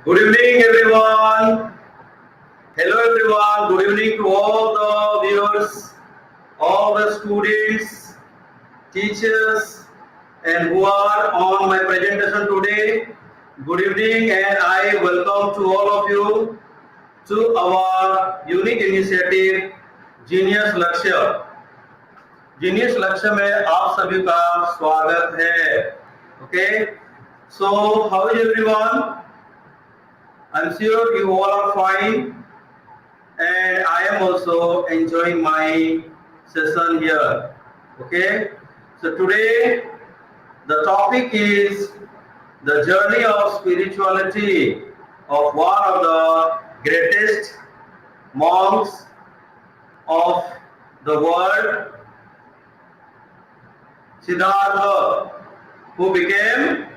Good evening, everyone. Hello, everyone. Good evening to all the viewers, all the students, teachers, and who are on my presentation today. Good evening, and I welcome to all of you to our unique initiative, Genius Lakshya. Genius लक्ष्य में आप सभी का स्वागत है. Okay, so how is everyone? I'm sure you all are fine, and I am also enjoying my session here. Okay, so today the topic is the journey of spirituality of one of the greatest monks of the world, Siddhartha, who became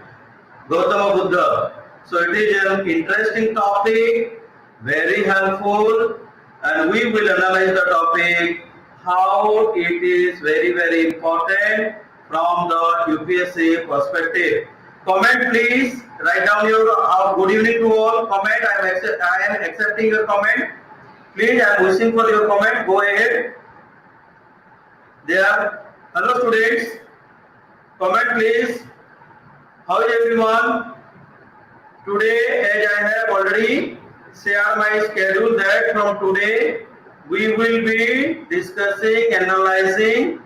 Gautama Buddha. So it is an interesting topic, very helpful, and we will analyze the topic, how it is very important from the UPSC perspective. Comment please, write down your good evening to all. Comment, I am accepting your comment. Please, I am wishing for your comment. Go ahead. There. Hello students. Comment please. How is everyone? Today, as I have already shared my schedule, that from today we will be discussing, analyzing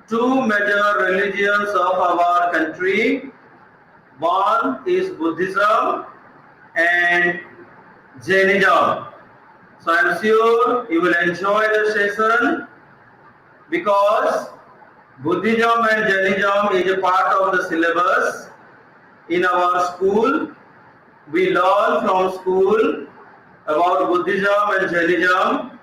two major religions of our country. One is Buddhism and Jainism. So I am sure you will enjoy the session because Buddhism and Jainism is a part of the syllabus in our school. We learn from school about Buddhism and Jainism.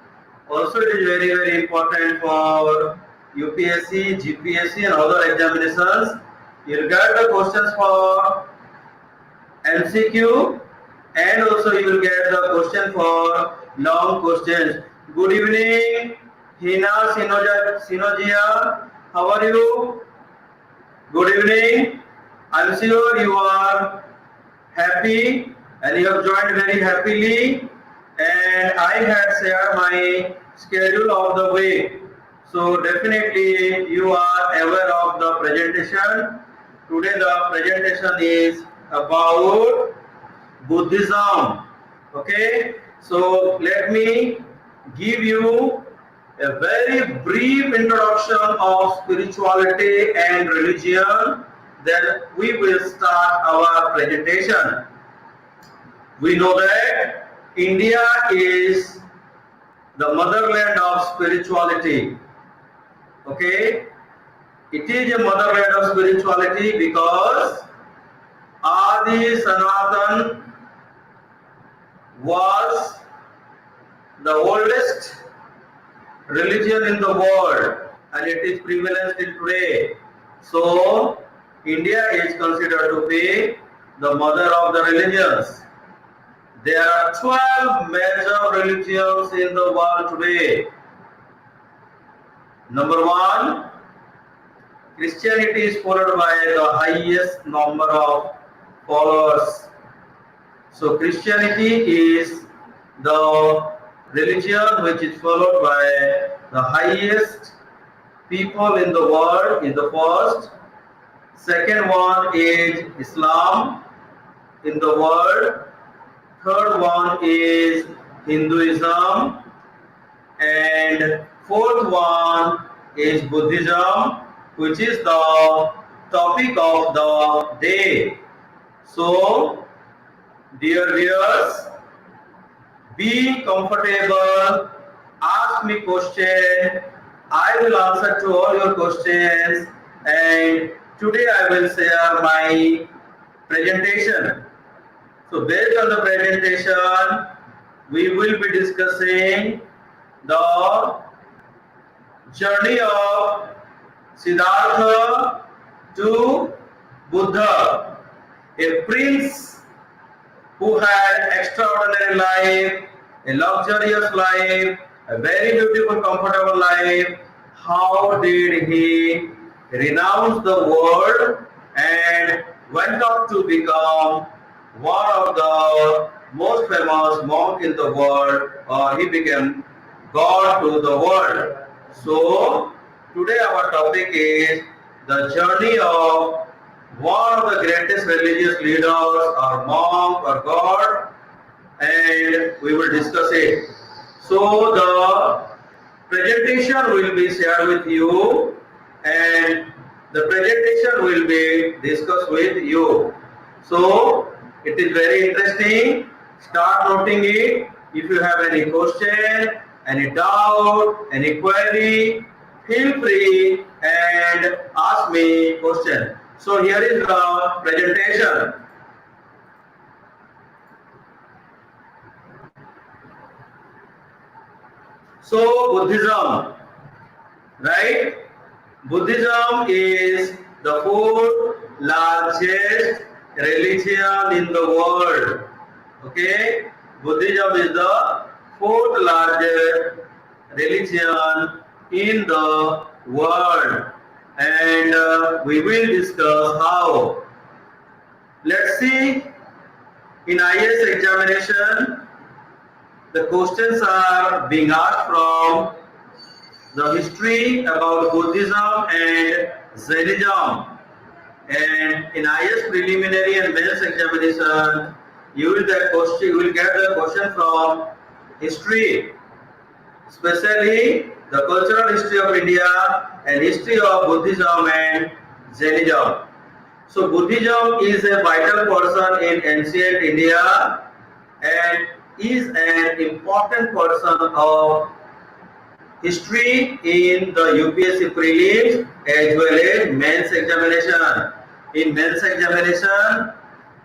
Also, it is very important for UPSC, GPSC, and other examinations. You get the questions for MCQ, and also you will get the question for long questions. Good evening, Hina Sinojia. How are you? Good evening. I'm sure you are happy and you have joined very happily, and I had shared my schedule of the way. So definitely you are aware of the presentation. Today the presentation is about Buddhism. Okay, so let me give you a very brief introduction of spirituality and religion. Then we will start our presentation. We know that India is the motherland of spirituality. Okay, it is a motherland of spirituality because Adi Sanatan was the oldest religion in the world, and it is prevalent till today. So India is considered to be the mother of the religions. There are 12 major religions in the world today. Number one, Christianity is followed by the highest number of followers. So Christianity is the religion which is followed by the highest people in the world, is the first. Second one is Islam in the world. Third one is Hinduism. And fourth one is Buddhism, which is the topic of the day. So, dear viewers, be comfortable, ask me question, I will answer to all your questions, and today I will share my presentation. So based on the presentation, we will be discussing the journey of Siddhartha to Buddha, a prince who had extraordinary life, a luxurious life, a very beautiful, comfortable life. How did he renounce the world and went on to become one of the most famous monk in the world, or he became God to the world. So today our topic is the journey of one of the greatest religious leaders or monk or God, and we will discuss it. So the presentation will be shared with you, and the presentation will be discussed with you. So it is very interesting. Start noting it. If you have any question, any doubt, any query, feel free and ask me question. So here is the presentation. So Buddhism, right? Buddhism is the fourth largest religion in the world. Okay, Buddhism is the fourth largest religion in the world, and we will discuss how. Let's see, in IS examination, the questions are being asked from the history about Buddhism and Jainism. And in IS preliminary and mains examination, you will get the question from history, especially the cultural history of India and history of Buddhism and Jainism. So Buddhism is a vital person in ancient India and is an important person of history in the UPSC prelims as well as mains examination. In mains examination,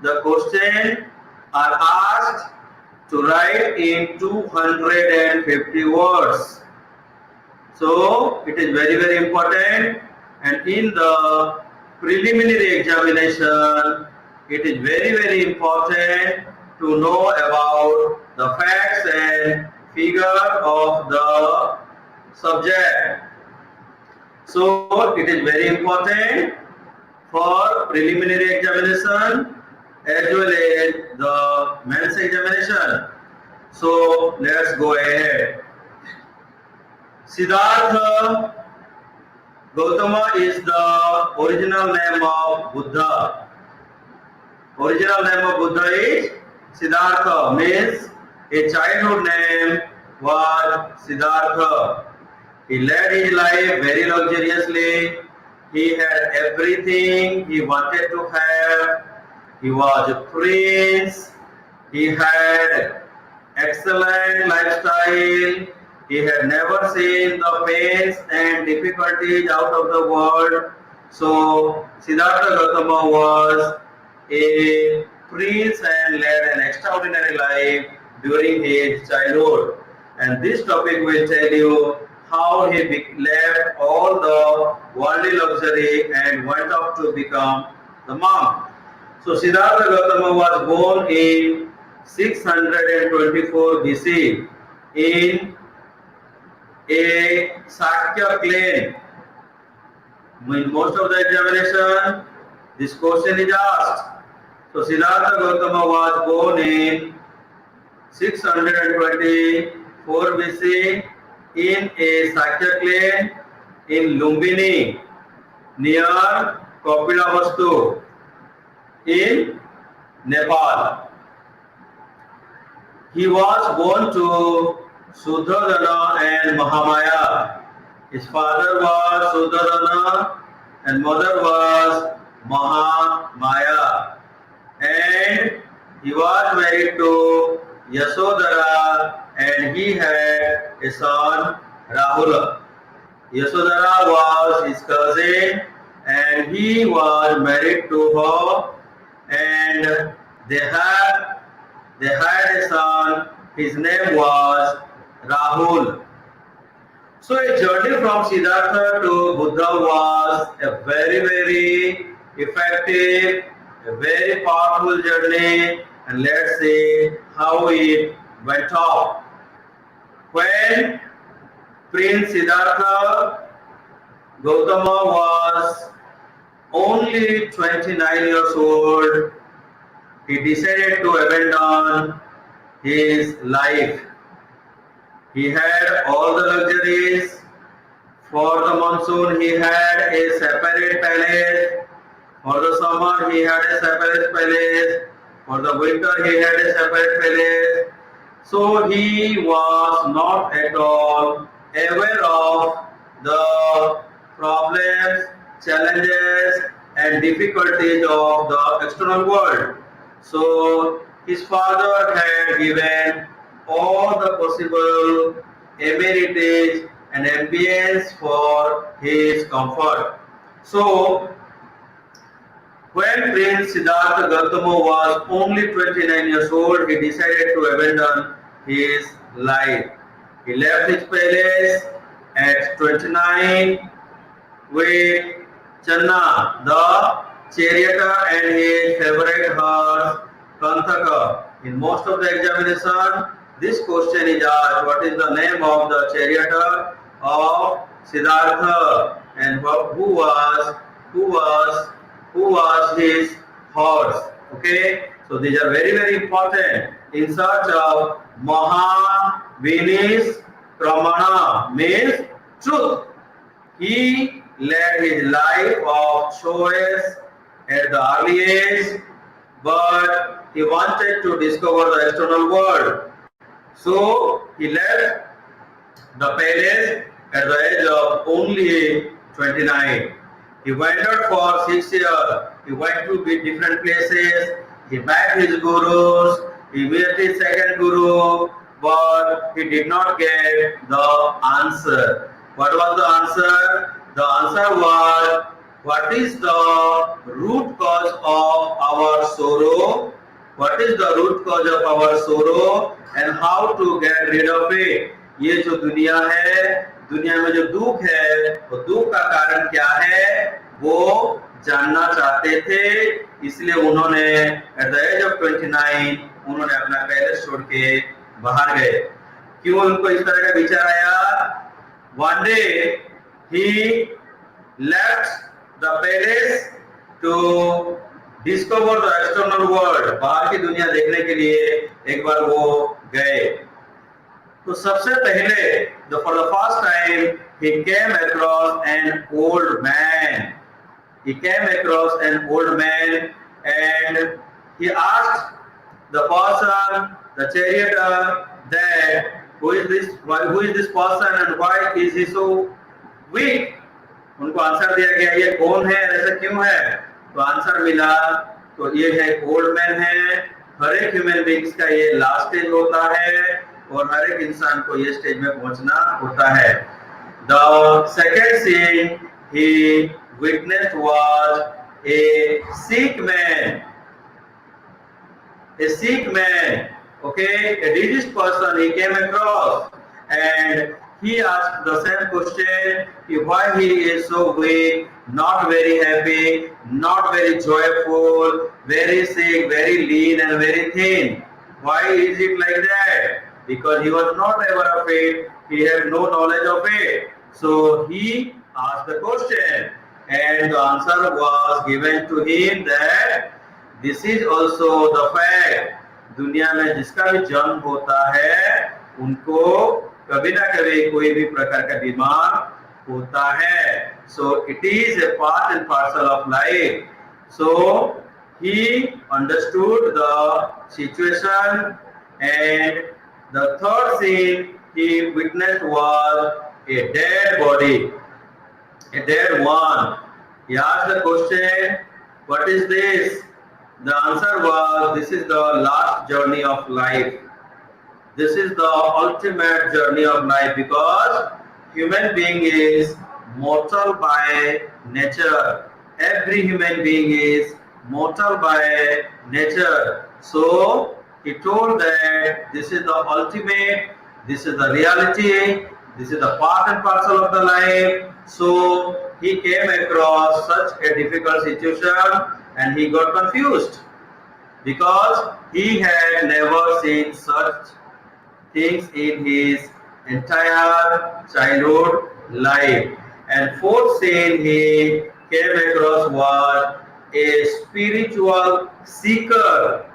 the question are asked to write in 250 words. So it is very important, and in the preliminary examination, it is very important to know about the facts and figure of the subject. So it is very important for preliminary examination as well as the mains examination. So let's go ahead. Siddhartha Gautama is the original name of Buddha. Original name of Buddha is Siddhartha, means a childhood name was Siddhartha. He led his life very luxuriously. He had everything he wanted to have. He was a prince. He had excellent lifestyle. He had never seen the pains and difficulties out of the world. So Siddhartha Gautama was a prince and led an extraordinary life during his childhood. And this topic will tell you how he left all the worldly luxury and went off to become the monk. So Siddhartha Gautama was born in 624 BC in a Sakya clan. In most of the examination, this question is asked. So Siddhartha Gautama was born in 624 BC in a Sakya clan in Lumbini near Kapilavastu in Nepal. He was born to Suddhodana and Mahamaya. His father was Suddhodana and mother was Mahamaya. And he was married to Yasodhara and he had a son Rahula. Yasodhara was his cousin and he was married to her, and they had a son. His name was Rahul. So a journey from Siddhartha to Buddha was a very effective, a very powerful journey, and let's see how it went off. When Prince Siddhartha Gautama was only 29 years old, he decided to abandon his life. He had all the luxuries. For the monsoon, he had a separate palace. For the summer, he had a separate palace. For the winter, he had a separate palace. So he was not at all aware of the problems, challenges, and difficulties of the external world. So his father had given all the possible amenities and ambience for his comfort. So when Prince Siddhartha Gautama was only 29 years old, he decided to abandon his life. He left his palace at 29 with Channa, the charioteer, and his favorite horse, Kanthaka. In most of the examination, this question is asked: what is the name of the charioteer of Siddhartha, and who was who was his horse? Okay, so these are very very important. In search of Mahan Vinis Pramana means truth. He led his life of choice at the early age, but he wanted to discover the external world. So he left the palace at the age of only 29. He wandered for 6 years. He went to different places. He met his gurus. He met his second guru, but he did not get the answer. What was the answer? The answer was, what is the root cause of our sorrow? What is the root cause of our sorrow and how to get rid of it? ये जो दुनिया है, दुनिया में जो दुख है, वो दुख का कारण क्या है, वो जानना चाहते थे. इसलिए उन्होंने एट द एज ऑफ 29 उन्होंने अपना पैलेस छोड़ के बाहर गए. क्यों उनको इस तरह का विचार आया? One day he left the palace to discover the external world. बाहर की दुनिया देखने के लिए एक बार वो गए. तो सबसे पहले for the first time he came across an old man. He came across an old man and he asked the person, the charioteer, that who is this person and why is he so weak? उनको answer दिया गया, ये कौन है, ऐसा क्यों है? तो आंसर मिला, तो ये है ओल्ड मैन है. हर एक ह्यूमन बींग्स का ये लास्ट स्टेज होता है और हर एक इंसान को ये स्टेज में पहुंचना होता है. The second scene he witnessed was a sick man. A sick man, okay, a diseased person he came across, and he asked the same question, why he is so weak, not very happy, not very joyful, very sick, very lean and very thin. Why is it like that? Because he was not aware of it, he had no knowledge of it. So he asked the question and the answer was given to him that this is also the fact. दुनिया में जिसका भी जन्म होता है उनको कभी ना कभी कोई भी प्रकार का बीमार होता है. So it is a part and parcel of life. So he understood the situation, and the third scene he witnessed was a dead body, a dead one. He asked the question, what is this? The answer was, this is the last journey of life. This is the ultimate journey of life, because human being is mortal by nature. Every human being is mortal by nature. So he told that this is the ultimate, this is the reality, this is the part and parcel of the life. So he came across such a difficult situation and he got confused because he had never seen such things in his entire childhood life. And fourth scene he came across was a spiritual seeker.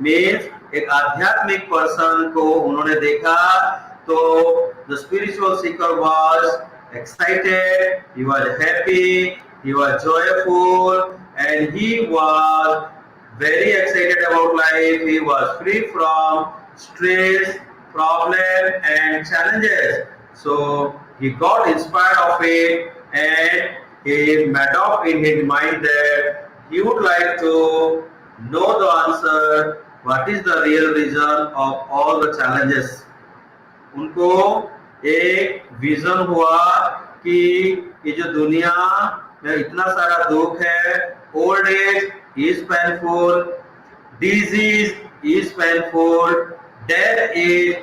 Means एक आध्यात्मिक person को उन्होंने देखा तो the spiritual seeker was excited, he was happy, he was joyful, and he was very excited about life. He was free from stress, problem, and challenges. So he got inspired of it, and he made up in his mind that he would like to know the answer. What is the real reason of all the challenges? उनको एक vision हुआ कि ये जो दुनिया में इतना सारा दुख है, old age is painful, disease is painful, death is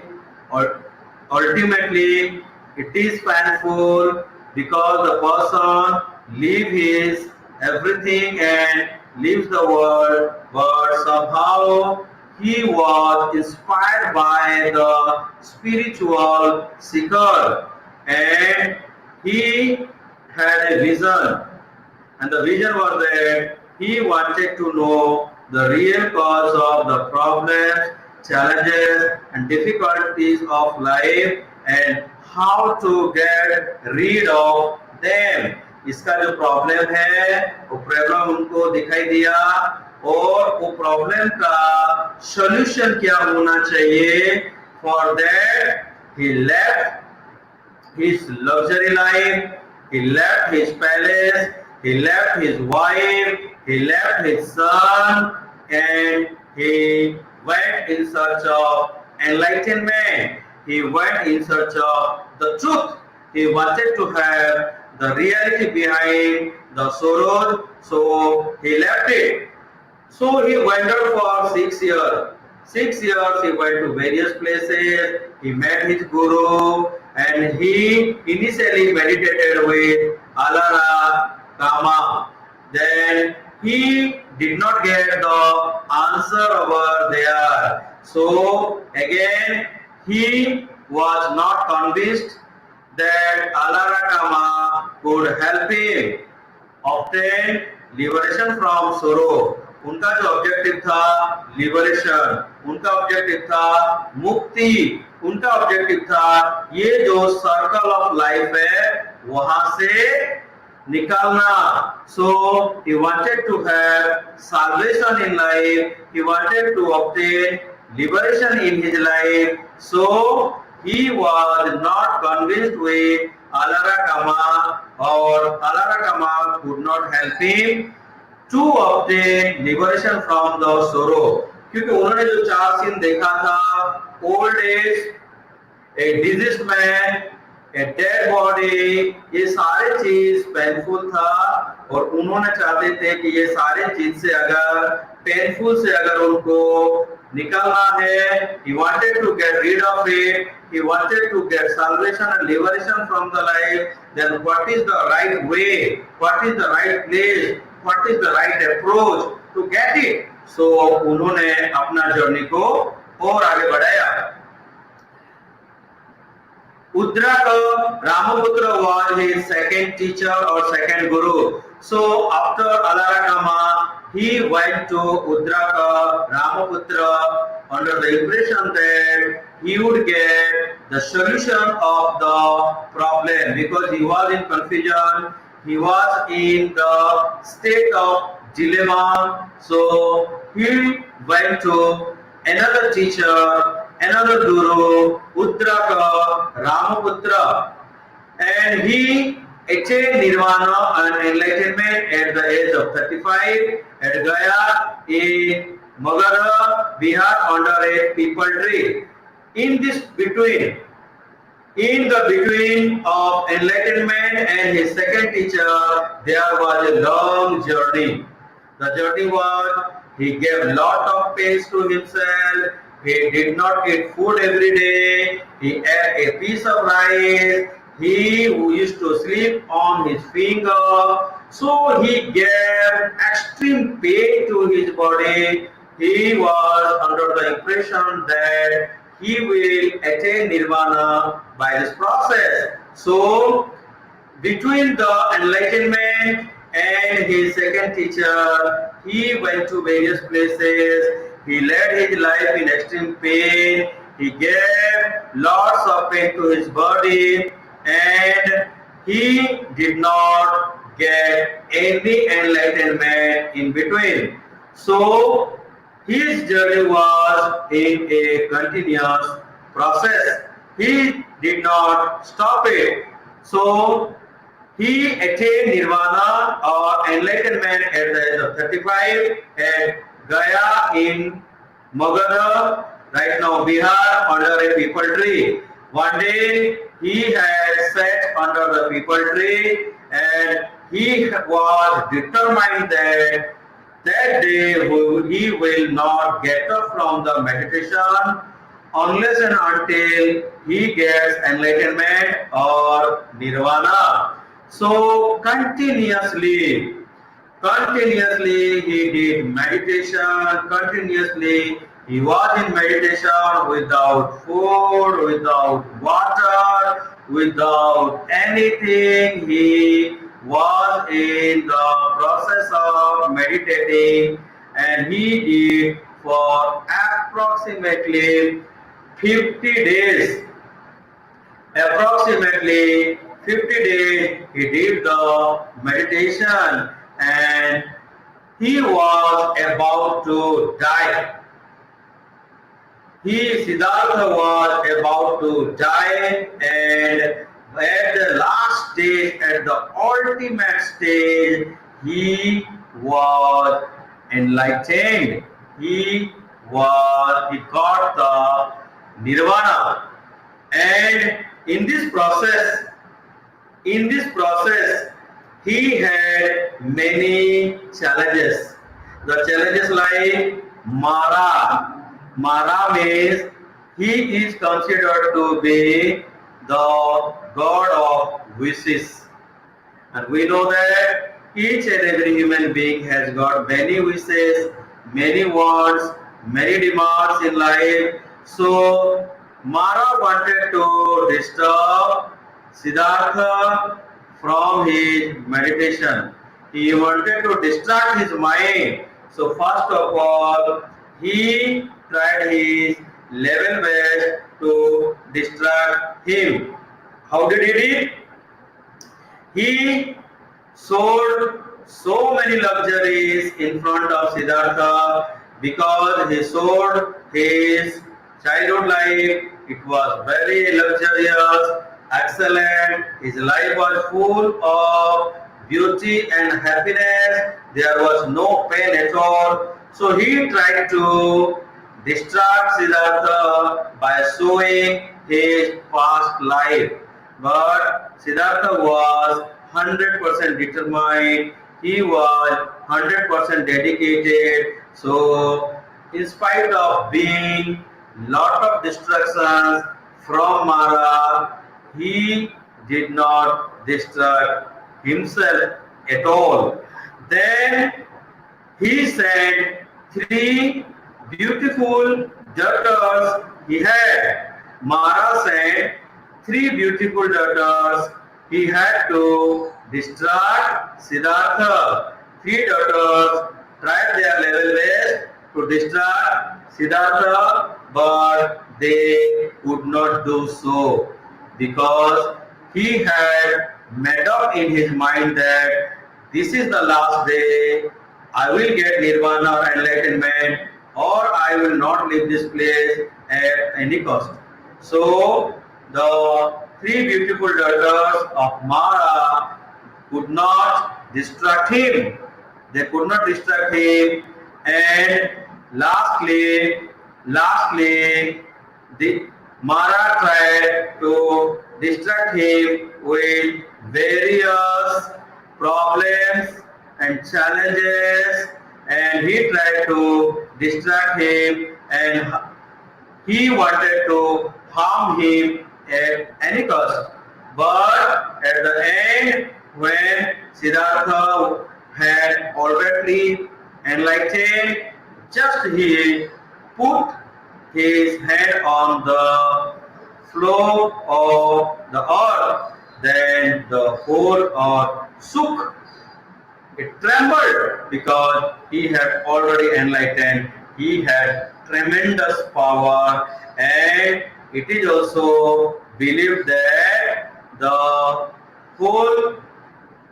ultimately it is painful because the person leave his everything and leaves the world, but somehow he was inspired by the spiritual seeker and he had a vision, and the vision was that he wanted to know the real cause of the problems, challenges and difficulties of life and how to get rid of them. इसका जो problem है वो problem उनको दिखाई दिया और वो problem का सॉल्यूशन क्या होना चाहिए. For that he left his luxury life, he left his palace, he left his wife, he left his son, and he went in search of enlightenment. He went in search of the truth. He wanted to have the reality behind the sorrows, so he left it. So he wandered for 6 years. 6 years he went to various places, he met his guru, and he initially meditated with Alara Kama. Then he did not get the answer over there. So again he was not convinced that Alara Kama could help him obtain liberation from sorrow. उनका जो objective था liberation, उनका objective था मुक्ति, उनका objective था ये जो सर्कल ऑफ लाइफ है वहां से निकालना. सो he wanted to have salvation in life, he wanted to obtain liberation in his life. So he was not convinced with Alara Kama, or Alara Kama could not help him to obtain liberation from the sorrow. क्योंकि उन्होंने जो चार scene देखा था, old age, A diseased man, a dead body, ये सारे चीज painful था और उन्होंने चाहते थे कि ये सारे चीज से अगर पेनफुल से अगर उनको निकालना है, he wanted to get rid of it, he wanted to get salvation and liberation from the life. Then what is the right way, what is the right place, what is the right approach to get it? So उन्होंने अपना journey को और आगे बढ़ाया. Udraka Ramaputra was his second teacher or second guru. So after Alara Kama, he went to Udraka Ramaputra under the impression that he would get the solution of the problem, because he was in confusion, he was in the state of dilemma. So he went to another teacher, another guru, Udraka Ramaputra, and he achieved nirvana and enlightenment at the age of 35 at Gaya in Magadha, Bihar, under a people tree. In the between of enlightenment and his second teacher, there was a long journey. The journey was, he gave lot of pains to himself. He did not eat food every day. He ate a piece of rice. He used to sleep on his finger. So he gave extreme pain to his body. He was under the impression that he will attain nirvana by this process. So between the enlightenment and his second teacher, he went to various places. He led his life in extreme pain. He gave lots of pain to his body, and he did not get any enlightenment in between. So his journey was in a continuous process. He did not stop it. So he attained nirvana or enlightenment at the age of 35 at Gaya in Magadha, right now Bihar, under a people tree. One day he had sat under the people tree and he was determined that that day he will not get up from the meditation unless and until he gets enlightenment or nirvana. So continuously he did meditation, continuously he was in meditation without food, without water, without anything. He was in the process of meditating, and he did for approximately 50 days. Approximately 50 days he did the meditation, and he was about to die. Siddhartha was about to die, and at the last stage, at the ultimate stage, he was enlightened. He got the nirvana. And in this process, he had many challenges. The challenges like Mara. Mara means he is considered to be the god of wishes. And we know that each and every human being has got many wishes, many wants, many demands in life. So Mara wanted to disturb Siddhartha from his meditation. He wanted to distract his mind. So first of all, he tried his level best to distract him. How did he do it? He sold so many luxuries in front of Siddhartha because he sold his childhood life. It was very luxurious, excellent. His life was full of beauty and happiness. There was no pain at all. So he tried to distract Siddhartha by showing his past life. But Siddhartha was 100% determined. He was 100% dedicated. So, in spite of being lot of distractions from Mara, he did not distract himself at all. Then he sent three beautiful daughters he had. Mara sent three beautiful daughters. He had to distract Siddhartha. Three daughters tried their level best to distract Siddhartha, but they could not do so because he had made up in his mind that this is the last day. I will get nirvana or enlightenment, or I will not leave this place at any cost. So the three beautiful daughters of Mara could not distract him. They could not distract him, and lastly, the Mara tried to distract him with various problems and challenges, and he tried to distract him, and he wanted to harm him at any cost. But at the end, when Siddhartha had already enlightened, just he put his hand on the floor of the earth, then the whole earth shook. It trembled because he had already enlightened he had tremendous power, and it is also believed that the whole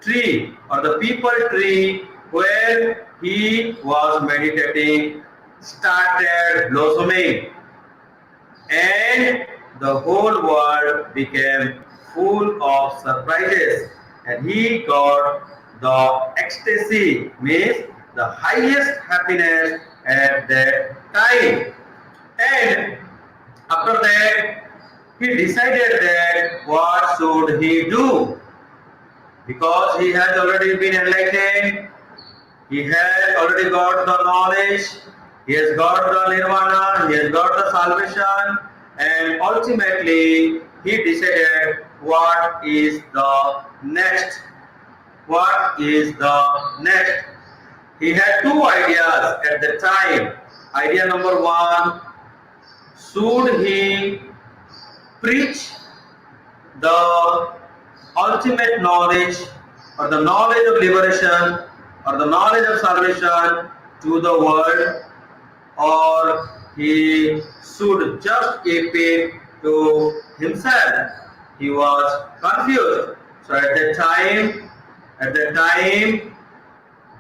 tree or the people tree where he was meditating started blossoming, and the whole world became full of surprises, and he got the ecstasy, means the highest happiness at that time. And after that, he decided that what should he do, because he has already been enlightened, he has already got the knowledge, he has got the nirvana, he has got the salvation, and ultimately he decided what is the next. What is the next? He had two ideas at the time. Idea number one, should he preach the ultimate knowledge or the knowledge of liberation or the knowledge of salvation to the world, or he should just keep it to himself? He was confused. So at that time,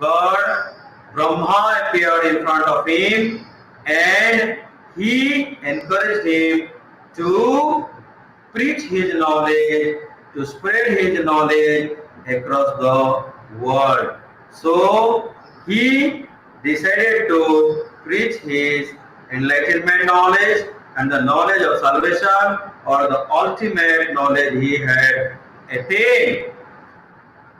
God, Brahma appeared in front of him, and he encouraged him to preach his knowledge, to spread his knowledge across the world. So he decided to preach his enlightenment knowledge and the knowledge of salvation, or the ultimate knowledge he had attained.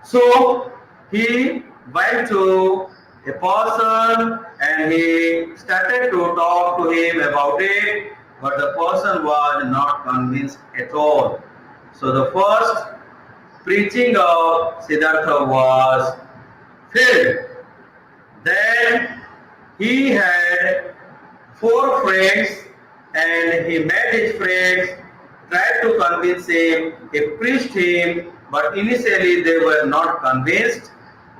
So he went to a person and he started to talk to him about it, but the person was not convinced at all. So the first preaching of Siddhartha was failed. Then he had four friends, and he met his friends, tried to convince him, he preached him, but initially they were not convinced.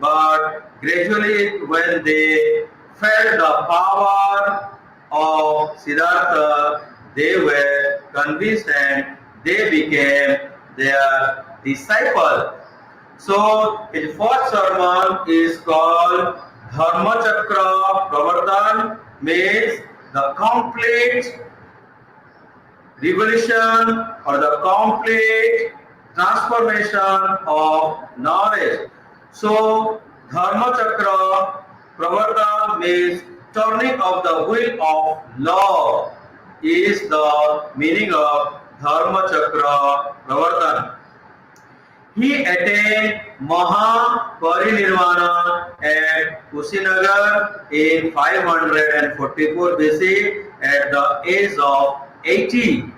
But gradually, when they felt the power of Siddhartha, they were convinced and they became their disciple. So his first sermon is called Dharma Chakra Pravartan, means the complete revolution or the complete transformation of knowledge. So Dharma Chakra Pravartan means turning of the wheel of law, is the meaning of Dharma Chakra Pravartan. He attained Mahaparinirvana at Kushinagar in 544 BC at the age of 80.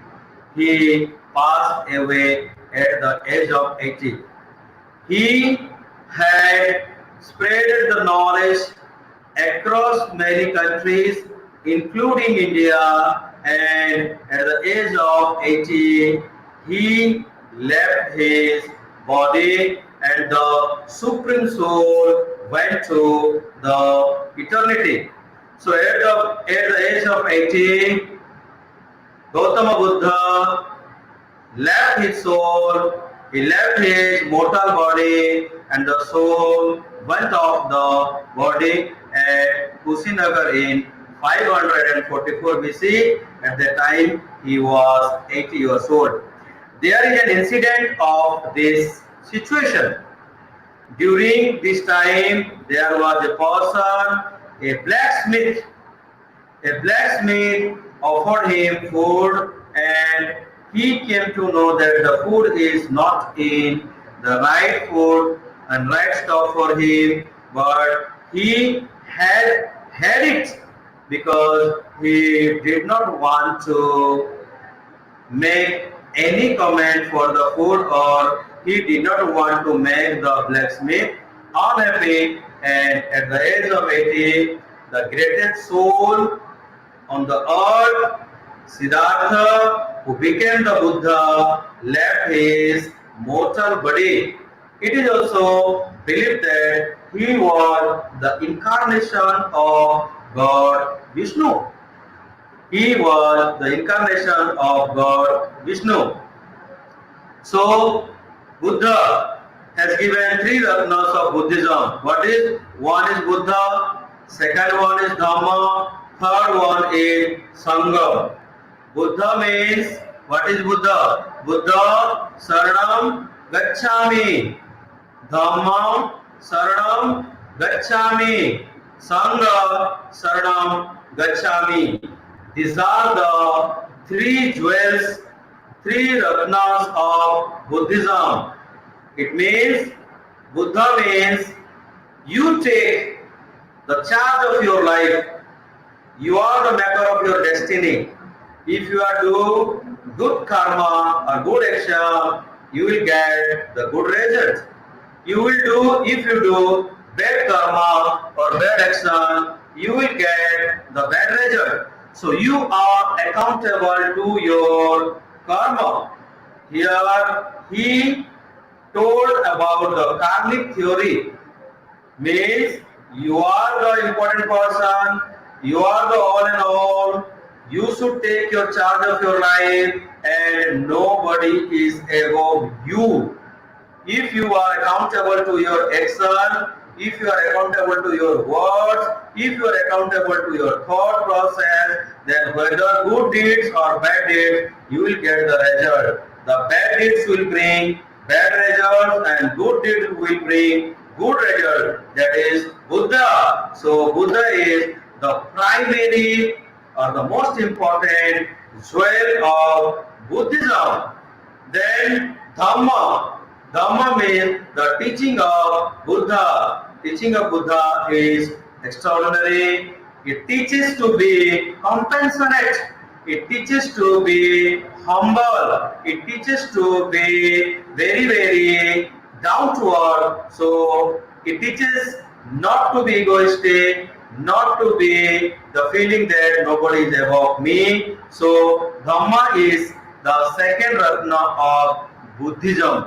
He passed away at the age of 80. He had spread the knowledge across many countries, including India, and at the age of 80, he left his body, and the Supreme Soul went to the eternity. So at the age of 80, Gautama Buddha left his soul, he left his mortal body, and the soul went off the body at Kushinagar in 544 BC. At that time, he was 80 years old. There is an incident of this situation. During this time, there was a person, a blacksmith. A blacksmith offered him food, and he came to know that the food is not in the right food and right stuff for him, but he had it because he did not want to make any comment for the food, or he did not want to make the blacksmith unhappy. And at the age of 80, the greatest soul on the earth, Siddhartha, who became the Buddha, left his mortal body. It is also believed that he was the incarnation of God Vishnu. He was the incarnation of God Vishnu. So Buddha has given three ratnas of Buddhism. What is? One is Buddha, second one is Dhamma, third one is Sangha. Buddha means, what is Buddha? Buddha Saranam Gacchami. Dhammam Saranam Gacchami. Sangha Saranam Gacchami. These are the three jewels, three ratnas of Buddhism. It means, Buddha means you take the charge of your life. You are the maker of your destiny. If you are do good karma or good action, you will get the good result. You will do, if you do bad karma or bad action, you will get the bad result. So you are accountable to your karma. Here he told about the karmic theory, means you are the important person, you are the all in all, you should take your charge of your life and nobody is above you. If you are accountable to your action, if you are accountable to your words, if you are accountable to your thought process, then whether good deeds or bad deeds, you will get the result. The bad deeds will bring bad results and good deeds will bring good result. That is Buddha. So Buddha is the primary or the most important jewel of Buddhism. Then Dhamma. Dhamma means the teaching of Buddha. Teaching of Buddha is extraordinary. It teaches to be compassionate. It teaches to be humble. It teaches to be very, very down to earth. So it teaches not to be egoistic, not to be the feeling that nobody is above me. So Dhamma is the second ratna of Buddhism.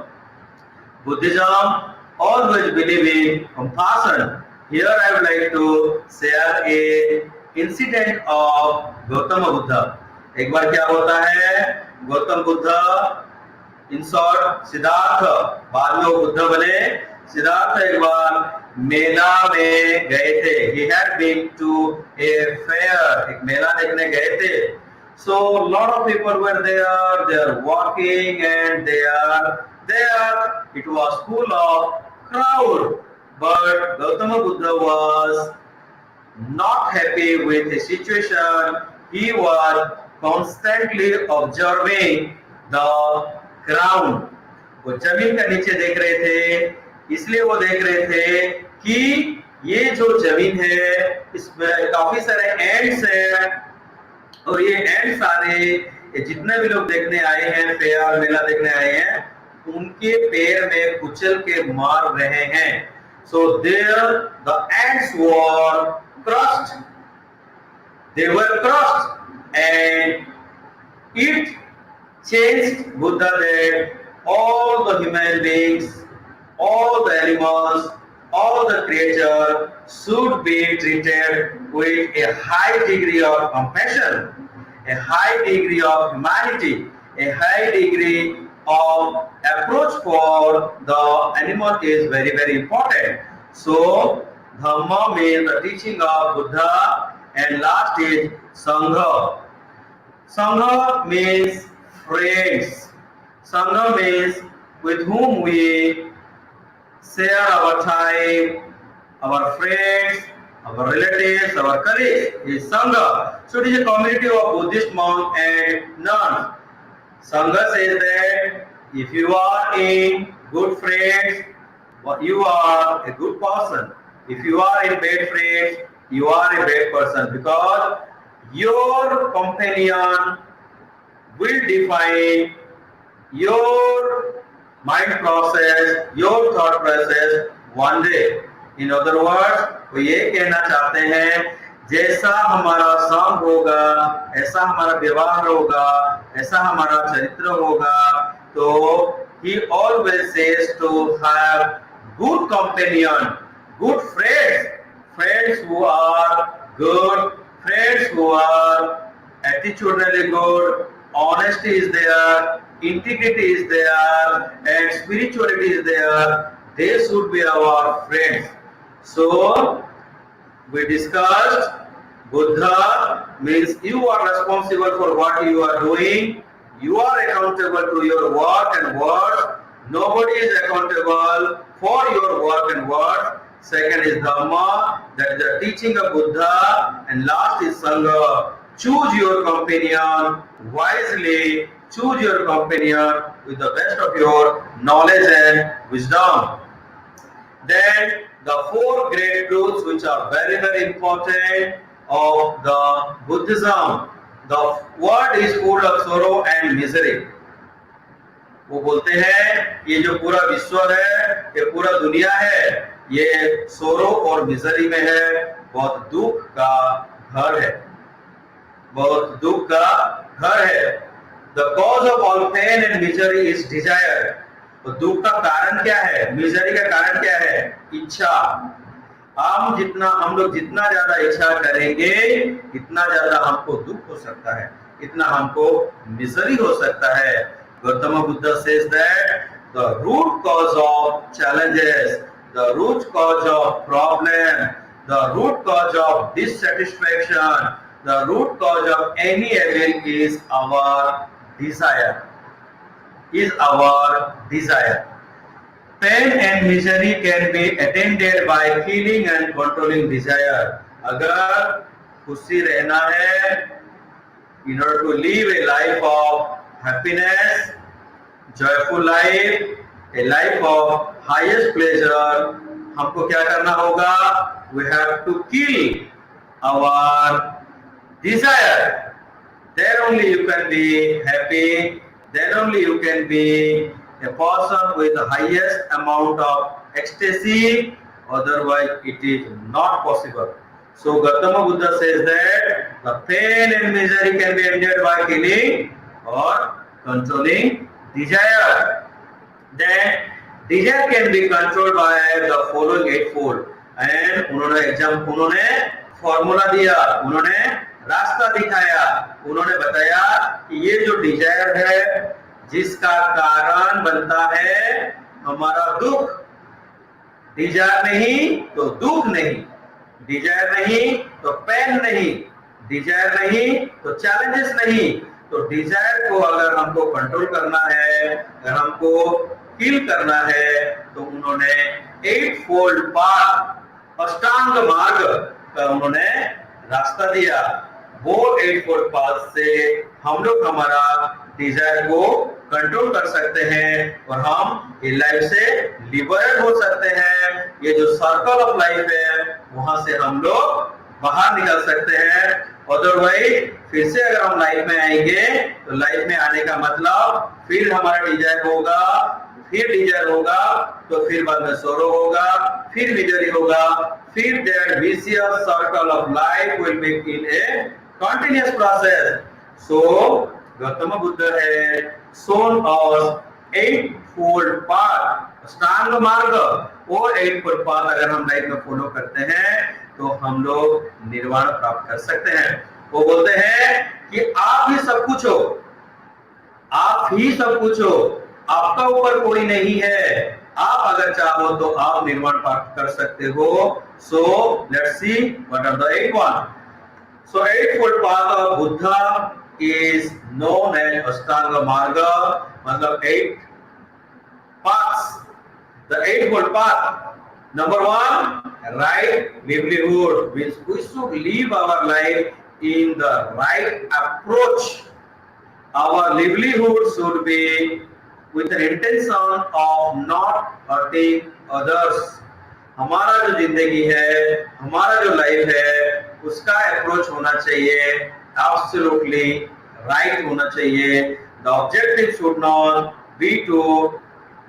Buddhism always believe in compassion. Here I would like to share a incident of Gautama Buddha. एक बार क्या होता है, Gautam Buddha in short Siddharth, बाद में वो बुद्ध बने। सिद्धार्थ एक बार मेला में गए थे। He had been to a fair, एक मेला देखने गए थे। So lot of people were there. They are walking and they are there. It was full of crowd, but Gautama Buddha was not happy with the situation. He was constantly observing the ground. वो जमीन का नीचे देख रहे थे, इसलिए वो देख रहे थे कि ये जो जमीन है इसमें काफी सारे एंड्स हैं और ये एंड सारे जितने भी लोग देखने आए हैं, फेयर मेला देखने आए हैं, उनके पैर में कुचल के मार रहे हैं। So there the ants were crushed. They were crushed and it changed Buddha that all the human beings, all the animals, all the creatures should be treated with a high degree of compassion, a high degree of humanity, a high degree of approach for the animal is very, very important. So Dhamma means the teaching of Buddha, and last is Sangha. Sangha means friends. Sangha means with whom we share our time, our friends, our relatives, our colleagues is Sangha. So it is a community of Buddhist monks and nuns. Sangha says that if you are in good friends, you are a good person. If you are in bad friends, you are a bad person, because your companion will define your mind process, your thought process one day. In other words, वो ये कहना चाहते हैं, जैसा हमारा संग होगा, ऐसा हमारा व्यवहार होगा, ऐसा हमारा चरित्र होगा। तो he always says to have good companion, good friends, friends who are good, Friends who are attitudinally good, honesty is there, integrity is there, and spirituality is there. They should be our friends. So we discussed Buddha means you are responsible for what you are doing. You are accountable to your work and words. Nobody is accountable for your work and words. Second is Dhamma, that is the teaching of Buddha. And last is Sangha. Choose your companion wisely. Choose your companion with the best of your knowledge and wisdom. Then the four great truths which are very very important of the Buddhism. The world is full of sorrow and misery. वो बोलते हैं ये जो पूरा विश्व है, ये पूरा दुनिया है, ये सोरो और मिजरी में है, बहुत दुख का घर है, बहुत दुख का घर है. The cause of all pain and misery is desire. तो दुख का कारण क्या है, मिजरी का कारण क्या है, इच्छा. हम लोग जितना ज्यादा इच्छा करेंगे इतना ज्यादा हमको दुख हो सकता है, इतना हमको मिजरी हो सकता है. Gautama Buddha says that the root cause of challenges, the root cause of problem, the root cause of dissatisfaction, the root cause of any evil is our desire. Is our desire. Pain and misery can be attended by killing and controlling desire. अगर खुशी रहना है, in order to live a life of happiness, joyful life, a life of highest pleasure, हमको क्या करना होगा? We have to kill our desire. Then only you can be happy. Then only you can be a person with the highest amount of ecstasy. Otherwise, it is not possible. So Gautama Buddha says that the pain and misery can be ended by killing or controlling desire. Then desire can be controlled by the following eightfold. And उन्होंने formula दिया, उन्होंने रास्ता दिखाया, उन्होंने बताया कि ये जो डिजायर है, जिसका कारण बनता है हमारा दुख. डिजायर नहीं तो दुख नहीं, डिजायर नहीं तो पेन नहीं, डिजायर नहीं तो चैलेंजेस नहीं. तो डिजायर को अगर हमको कंट्रोल करना है, अगर हमको किल करना है, तो उन्होंने 8 फोल्ड पाथ, अष्टांग मार्ग का उन्होंने रास्ता दिया. वो 8 फोल्ड पाथ से हम लोग हमारा डिजायर को कंट्रोल कर सकते हैं और हम ये लाइफ से लिबरेट हो सकते हैं. ये जो सर्कल ऑफ लाइफ है वहां से हम लोग बाहर निकल सकते हैं. अदरवाइज फिर से अगर हम लाइफ में आएंगे तो लाइफ में आने का मतलब फिर हमारा डिजायर होगा, फिर डिजायर होगा तो फिर बाद में सोरो होगा, फिर मिजरी होगा, फिर that vicious circle of life will be in A continuous process. So Gautama Buddha has shown us 8-fold path, अष्टांग मार्ग. वो 8-fold path अगर हम लाइफ में फॉलो करते हैं तो हम लोग निर्वाण प्राप्त कर सकते हैं. वो बोलते हैं कि आप ही सब कुछ हो, आप ही सब कुछ हो, आपका ऊपर कोई नहीं है. आप अगर चाहो तो आप निर्वाण प्राप्त कर सकते हो. So let's see what are the 8 ones. So 8-fold path of Buddha is known as Ashtanga Marga, मतलब 8 paths. The 8-fold path. Number 1, right livelihood, means we should live our life in the right approach. Our livelihood should be with the intention of not hurting others. हमारा जो जिंदगी है, हमारा जो life है, उसका approach होना चाहिए एब्सोल्युटली राइट होना चाहिए. The objective should not be to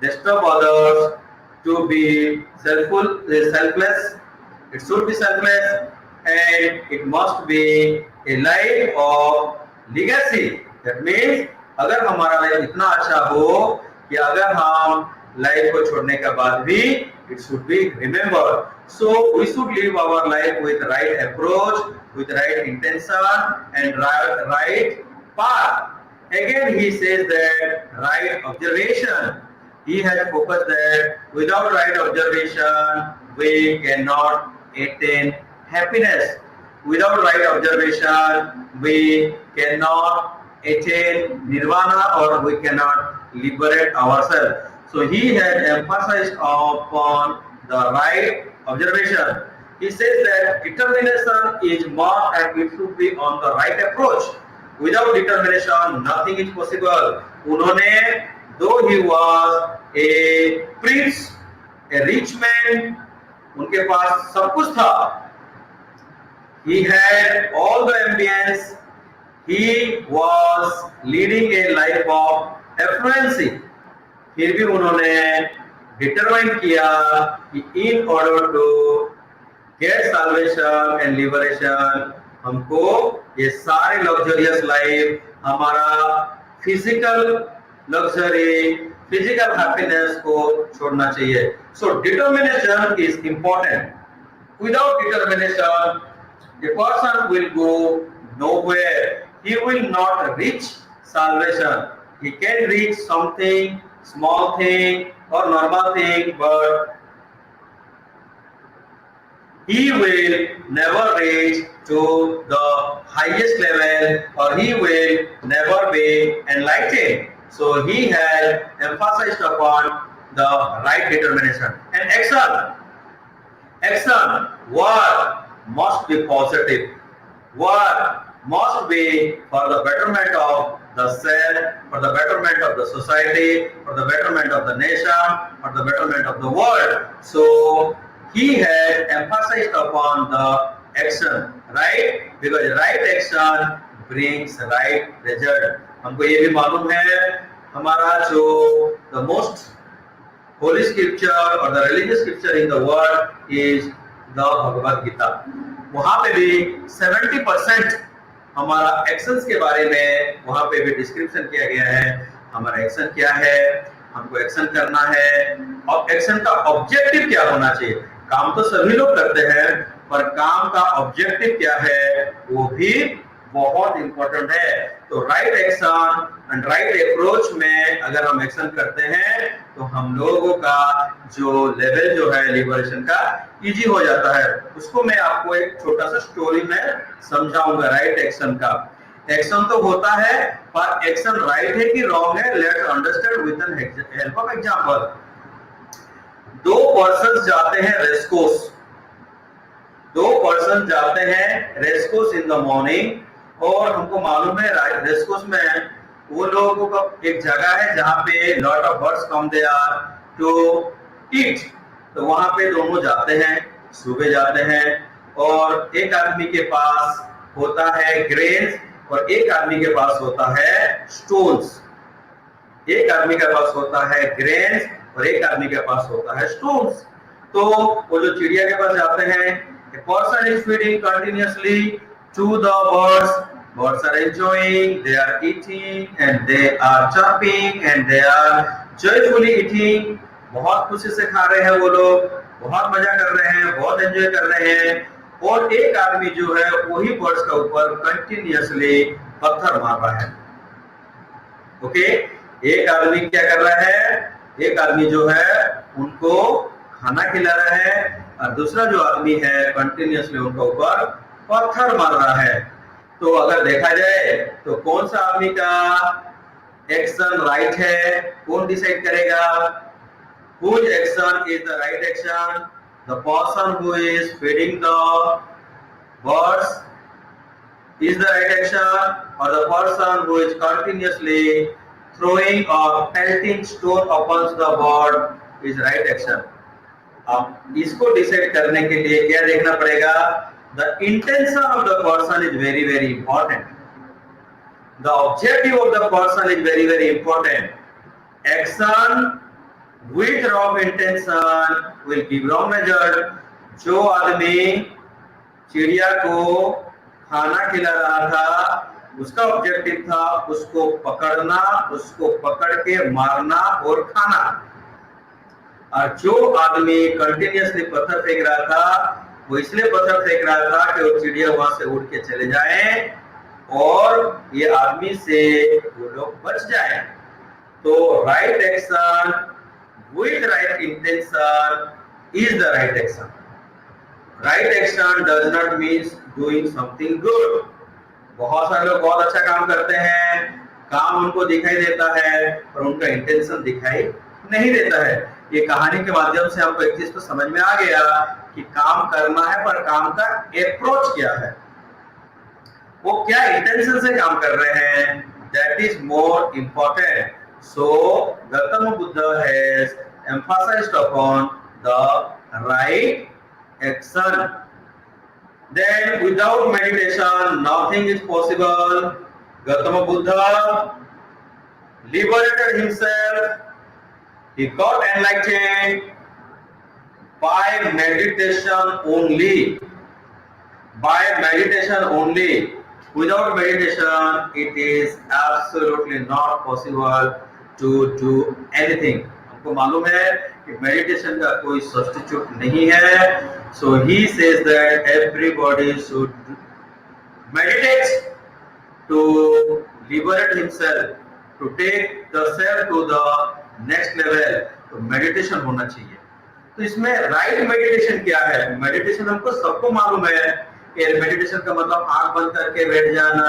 disturb others, to be selfless. It should be selfless and it must be a life of legacy. That means अगर हमारा लाइफ इतना अच्छा हो कि अगर हम लाइफ को छोड़ने के बाद भी it should be remembered. So we should live our life with right approach, with right intention and right path. Again he says that right observation. He has focused that without right observation we cannot attain happiness. Without right observation we cannot attain nirvana or we cannot liberate ourselves. So he had emphasized upon the right observation. He says that determination is must and it should be on the right approach. Without determination nothing is possible. उन्होंने though he was a prince, a rich man, उनके पास सब कुछ था. He had all the ambience. He was leading a life of affluency. फिर भी उन्होंने determine किया कि in order to get salvation and liberation हमको ये सारे लग्जरियस लाइफ, हमारा फिजिकल लग्जरी, फिजिकल हैप्पीनेस को छोड़ना चाहिए. So determination is important. Without determination a person will go nowhere. He will not reach salvation. He can reach something, small thing or normal thing, but he will never reach to the highest level or he will never be enlightened. So he has emphasized upon the right determination and action. Action, what must be positive, what must be for the betterment of the self, for the betterment of the society, for the betterment of the nation, for the betterment of the world. So he had emphasized upon the action, right? Because right action brings right result. हमको ये भी मालूम है हमारा जो the most holy scripture or the religious scripture in the world is the Bhagavad Gita. वहां पे भी 70% हमारा एक्शंस के बारे में वहां पे भी डिस्क्रिप्शन किया गया है. हमारा एक्शन क्या है, हमको एक्शन करना है और एक्शन का ऑब्जेक्टिव क्या होना चाहिए. काम तो सभी लोग करते हैं पर काम का ऑब्जेक्टिव क्या है वो भी बहुत इंपॉर्टेंट है. तो right action and right approach में अगर हम एक्शन करते हैं तो हम लोगों का जो लेवल जो है लिबरेशन का इजी हो जाता है. उसको मैं आपको एक छोटा सा स्टोरी में समझाऊंगा. राइट एक्शन का एक्शन तो होता है पर एक्शन राइट है कि रॉन्ग है, let's understand with an help of example. दो पर्सन जाते हैं रेसकोर्स. दो पर्सन जाते हैं रेसकोर्स इन द मॉर्निंग और हमको मालूम है रेसकोर्स में वो लोगों का एक जगह है जहां पे lot of birds come they are to eat. तो वहां पे दोनों जाते हैं, सुबह जाते हैं और एक आदमी के पास होता है ग्रेन्स और एक आदमी के पास होता है स्टोन्स. एक आदमी के पास होता है ग्रेन्स और एक आदमी के पास होता है स्टोन्स. तो वो जो चिड़िया के पास जाते हैं, a person is feeding continuously to the birds. Birds are enjoying, they are eating and they are chirping and they are joyfully eating. बहुत खुशी से खा रहे हैं वो लोग, बहुत मजा कर रहे हैं, बहुत एंजॉय कर रहे हैं. और एक आदमी जो है वही बर्ड्स के ऊपर कंटिन्यूअसली पत्थर मार रहा है. ओके, एक आदमी क्या कर रहा है, एक आदमी जो है उनको खाना खिला रहा है और दूसरा जो आदमी है कंटिन्यूअसली उनके ऊपर पत्थर मार रहा है. तो अगर देखा जाए तो कौन सा आदमी का एक्शन राइट है, कौन डिसाइड करेगा? Whose action is the right action? The person who is feeding the birds is the right action, or the person who is continuously throwing or pelting stone upon the bird is right action? अब इसको decide करने के लिए क्या देखना पड़ेगा? The intention of the person is very very important. The objective of the person is very very important. Action with wrong intention will give wrong result. जो आदमी चिड़िया को खाना खिला रहा था उसका ऑब्जेक्टिव था उसको पकड़ना, उसको पकड़ के मारना और खाना. और जो आदमी कंटिन्यूअसली पत्थर फेंक रहा था वो इसलिए पत्थर फेंक रहा था कि वो चिड़िया वहां से उड़ के चले जाएं और ये आदमी से वो लोग बच जाएं। तो right action with right intention is the right action. Right action does not means doing something good. बहुत सारे लोग बहुत अच्छा काम करते हैं, काम उनको दिखाई देता है पर उनका इंटेंशन दिखाई नहीं देता है। ये कहानी के माध्यम से हमको एक चीज तो समझ में आ गया कि काम करना है पर काम का अप्रोच क्या है, वो क्या इंटेंशन से काम कर रहे हैं, that is more important. So Gautam Buddha has emphasized upon the right action. Then without meditation nothing is possible. Gautama Buddha liberated himself, he got enlightened by meditation only. By meditation only. Without meditation it is absolutely not possible to do anything. हमको मालूम है कि meditation का कोई substitute नहीं है। So he says that everybody should meditate to liberate himself, to take the self to the next level। तो meditation होना चाहिए। तो इसमें राइट मेडिटेशन क्या है? मेडिटेशन हमको सबको मालूम है कि मेडिटेशन का मतलब आंख बंद करके बैठ जाना,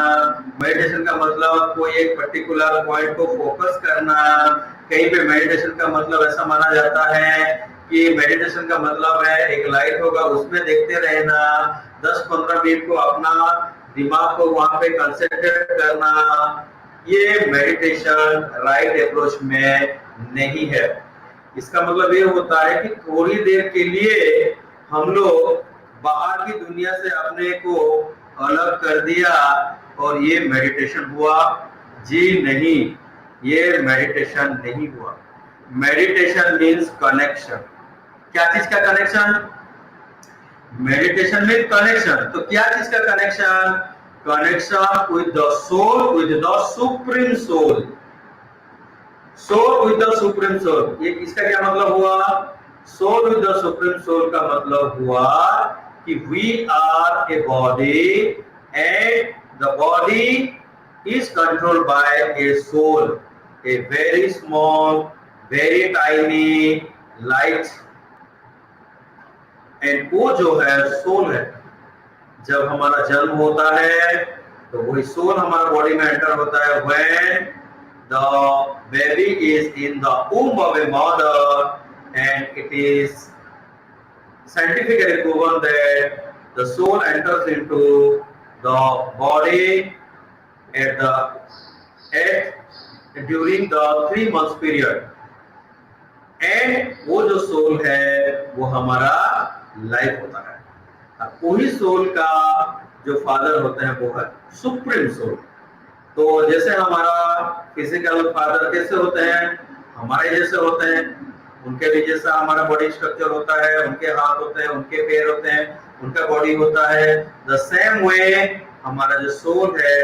मेडिटेशन का मतलब कोई एक पर्टिकुलर पॉइंट को फोकस करना। कहीं पे मेडिटेशन का मतलब ऐसा माना जाता है कि मेडिटेशन का मतलब है एक लाइट होगा उसमें देखते रहना, 10-15 मिनट को अपना दिमाग को वहां पे कंसंट्रेट करना। ये मेडिटेशन राइट अप्रोच में नहीं है। इसका मतलब ये होता है कि थोड़ी देर के लिए हम लोग बाहर की दुनिया से अपने को अलग कर दिया और ये मेडिटेशन हुआ? जी नहीं, ये मेडिटेशन नहीं हुआ। Meditation means connection. क्या चीज का कनेक्शन? Meditation means connection. तो क्या चीज का connection? Connection with the soul, with the supreme soul. Soul with the supreme soul, ये इसका क्या मतलब हुआ? Soul with the supreme soul का मतलब हुआ कि we are a body and the body is controlled by a soul, a very small, very tiny light, and वो जो है सोल है। जब हमारा जन्म होता है तो वही सोल हमारा बॉडी में एंटर होता है। when the baby is in the womb of a mother and it is scientifically proven that the soul enters into the body during the 3 months period, and वो जो सोल है वो हमारा life होता है। वही सोल का जो फादर होते हैं वो है सुप्रीम सोल। तो जैसे हमारा फिजिकल फादर कैसे होते हैं? हमारे जैसे होते हैं, उनके भी जैसा हमारा बॉडी स्ट्रक्चर होता है, उनके हाथ होते हैं, उनके पैर होते हैं, उनका बॉडी होता है। द सेम वे हमारा जो सोल है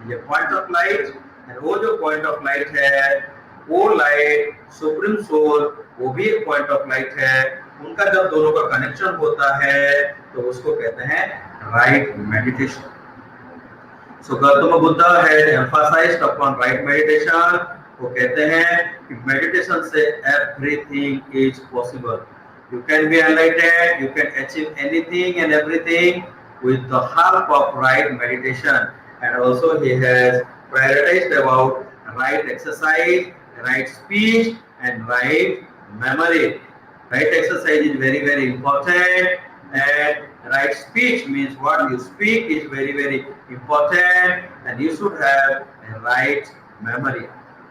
ये पॉइंट ऑफ लाइट, वो जो पॉइंट ऑफ लाइट है वो लाइट सुप्रीम सोल वो भी एक पॉइंट ऑफ लाइट है। उनका जब दोनों का कनेक्शन होता है तो उसको कहते हैं right meditation. So Gautam Buddha had emphasised upon right meditation. वो कहते हैं कि मेडिटेशन से everything is possible. You can be enlightened, you can achieve anything and everything with the help of right meditation। And also he has prioritized about right exercise, right speech and right memory। Right exercise is very very important and right speech means what you speak is very very important, and you should have a right memory।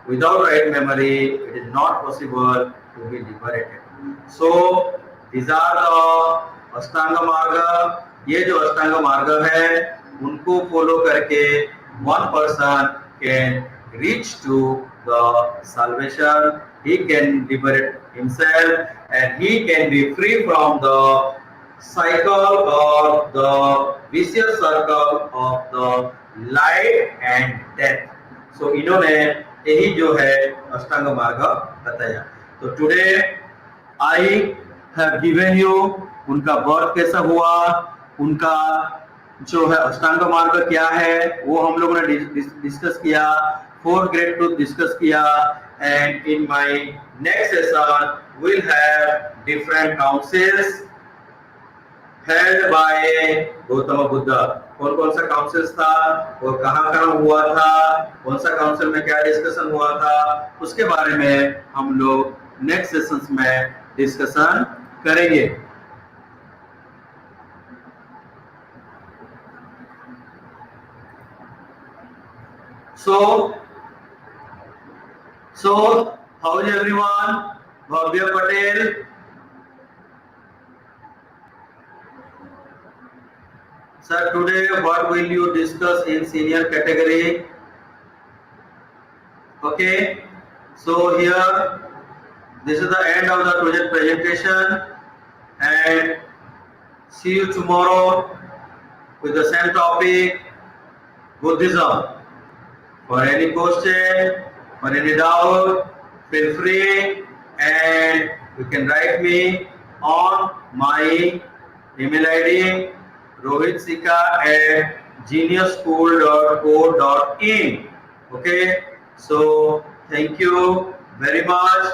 Without right memory it is not possible to be liberated। So these are the अष्टांग मार्ग। ये जो अष्टांग मार्ग है उनको follow करके one person can reach to the salvation, he can liberate himself and he can be free from the cycle or the vicious circle of the life and death। so इन्होंने यही जो है अष्टांग मार्ग बताया। तो today I have given you, उनका birth कैसा हुआ, उनका जो है अष्टांग मार्ग क्या है वो हम लोगों ने डिस्कस किया, 4 ग्रेड टू डिस्कस किया। And in my next session will have different councils held by Gautam Buddha. कौन कौन सा काउंसिल था और कहाँ हुआ था, कौन सा काउंसिल में क्या डिस्कशन हुआ था, उसके बारे में हम लोग नेक्स्ट सेशंस में डिस्कशन करेंगे। So how is everyone? Bhavya Patel. Sir, today what will you discuss in senior category? Okay. So here, this is the end of the project presentation, and see you tomorrow with the same topic, Buddhism. For any question, for any doubt, feel free, and you can write me on my email ID rohitsika@geniusschool.co.in. Okay, so thank you very much.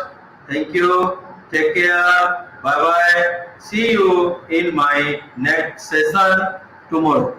Thank you. Take care. Bye bye. See you in my next session tomorrow.